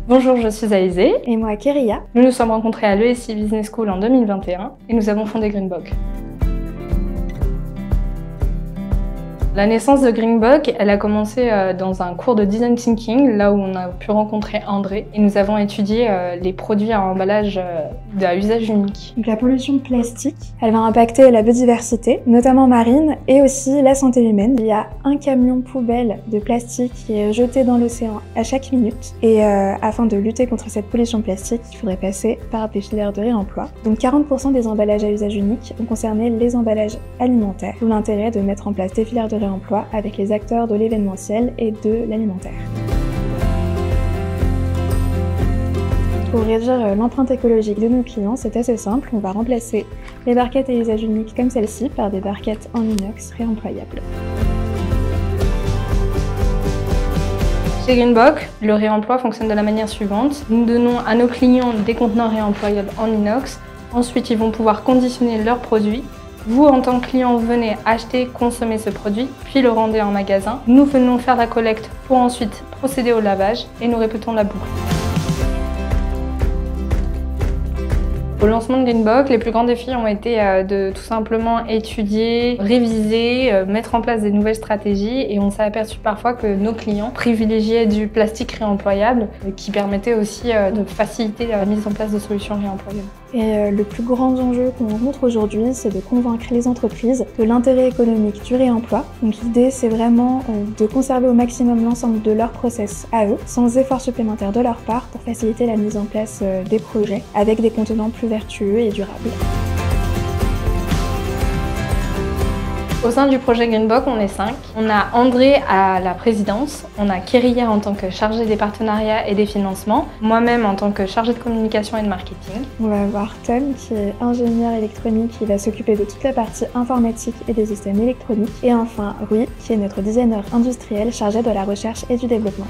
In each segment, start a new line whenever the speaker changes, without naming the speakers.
Bonjour, je suis Alizée.
Et moi, Kéria.
Nous nous sommes rencontrés à l'ESI Business School en 2021 et nous avons fondé Greenbock. La naissance de Greenbock, elle a commencé dans un cours de design thinking, là où on a pu rencontrer André, et nous avons étudié les produits à emballage à usage unique.
Donc la pollution de plastique, elle va impacter la biodiversité, notamment marine, et aussi la santé humaine. Il y a un camion poubelle de plastique qui est jeté dans l'océan à chaque minute, et afin de lutter contre cette pollution plastique, il faudrait passer par des filières de réemploi. Donc 40% des emballages à usage unique ont concerné les emballages alimentaires, d'où l'intérêt de mettre en place des filières de réemploi avec les acteurs de l'événementiel et de l'alimentaire. Pour réduire l'empreinte écologique de nos clients, c'est assez simple, on va remplacer les barquettes à usage unique comme celle-ci par des barquettes en inox réemployables.
Chez Greenbock, le réemploi fonctionne de la manière suivante. Nous donnons à nos clients des contenants réemployables en inox. Ensuite, ils vont pouvoir conditionner leurs produits. Vous, en tant que client, venez acheter, consommer ce produit, puis le rendez en magasin. Nous venons faire la collecte pour ensuite procéder au lavage et nous répétons la boucle. Au lancement de Greenbock, les plus grands défis ont été de tout simplement étudier, réviser, mettre en place des nouvelles stratégies, et on s'est aperçu parfois que nos clients privilégiaient du plastique réemployable qui permettait aussi de faciliter la mise en place de solutions réemployables.
Et le plus grand enjeu qu'on rencontre aujourd'hui, c'est de convaincre les entreprises de l'intérêt économique du réemploi. Donc l'idée, c'est vraiment de conserver au maximum l'ensemble de leur process à eux, sans effort supplémentaire de leur part, pour faciliter la mise en place des projets avec des contenants plus vertueux et durables.
Au sein du projet Greenbock, on est 5. On a André à la présidence, on a Kéria en tant que chargée des partenariats et des financements, moi-même en tant que chargée de communication et de marketing.
On va avoir Tom qui est ingénieur électronique, qui va s'occuper de toute la partie informatique et des systèmes électroniques. Et enfin Rui qui est notre designer industriel chargé de la recherche et du développement.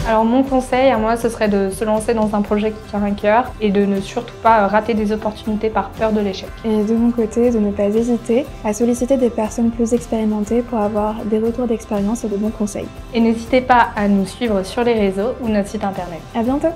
Alors mon conseil à moi, ce serait de se lancer dans un projet qui tient à cœur et de ne surtout pas rater des opportunités par peur de l'échec.
Et de mon côté, de ne pas hésiter à solliciter des personnes plus expérimentées pour avoir des retours d'expérience et de bons conseils.
Et n'hésitez pas à nous suivre sur les réseaux ou notre site internet.
À bientôt!